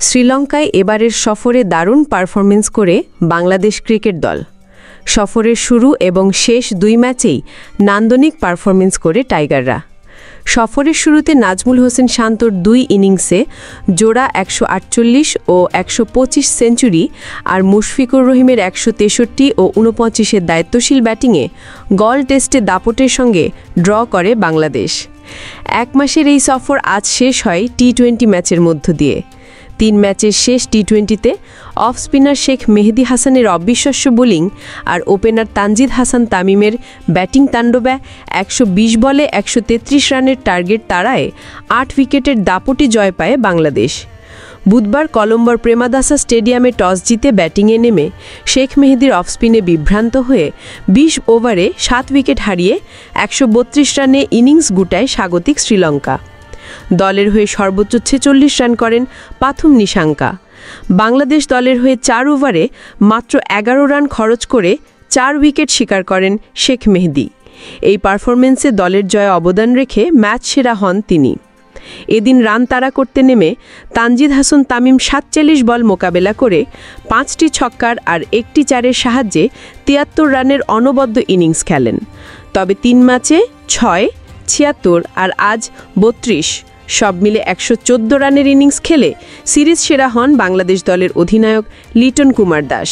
শ্রীলঙ্কায় এবারের সফরে দারুণ পারফরমেন্স করে বাংলাদেশ ক্রিকেট দল। সফরের শুরু এবং শেষ দুই ম্যাচেই নান্দনিক পারফরমেন্স করে টাইগাররা। সফরের শুরুতে নাজমুল হোসেন শান্তর দুই ইনিংসে জোড়া ১৪৮ ও ১২৫ সেঞ্চুরি আর মুশফিকুর রহিমের ১৬৩ ও ২৯-এর দায়িত্বশীল ব্যাটিংয়ে গল টেস্টে দাপটের সঙ্গে ড্র করে বাংলাদেশ। এক মাসের এই সফর আজ শেষ হয় টি-20 ম্যাচের মধ্য দিয়ে। ৩ ম্যাচের শেষ টি-20তে অফ স্পিনার শেখ মেহেদী হাসানের অবিশ্বাস্য বোলিং আর ওপেনার তানজিদ হাসান তামিমের ব্যাটিং তাণ্ডবে ১২০ বলে ১৩৩ রানের টার্গেট তাড়ায় ৮ উইকেটের দাপটে জয় পায় বাংলাদেশ। বুধবার কলম্বোর প্রেমাদাসা স্টেডিয়ামে টস জিতে ব্যাটিংয়ে নেমে শেখ মেহেদীর অফ স্পিনে বিভ্রান্ত হয়ে ২০ ওভারে ৭ উইকেট হারিয়ে ১৩২ রানে ইনিংস গুটায় স্বাগতিক শ্রীলঙ্কা। দলের হয়ে সর্বোচ্চ ৪৬ রান করেন পাথুম নিশাঙ্কা। বাংলাদেশ দলের হয়ে ৪ ওভারে মাত্র ১১ রান খরচ করে ৪ উইকেট শিকার করেন শেখ মেহেদী। এই পারফরমেন্সে দলের জয়ে অবদান রেখে ম্যাচ সেরা হন তিনি। এদিন রান তাড়া করতে নেমে তানজিদ হাসান তামিম ৪৭ বল মোকাবেলা করে ৫টি ছক্কার আর ১টি চারের সাহায্যে ৭৩ রানের অনবদ্য ইনিংস খেলেন। তবে ৩ ম্যাচে ৬, ৭৬ আর আজ ৩২ সব মিলে ১১৪ রানের ইনিংস খেলে সিরিজ সেরা হন বাংলাদেশ দলের অধিনায়ক লিটন কুমার দাস।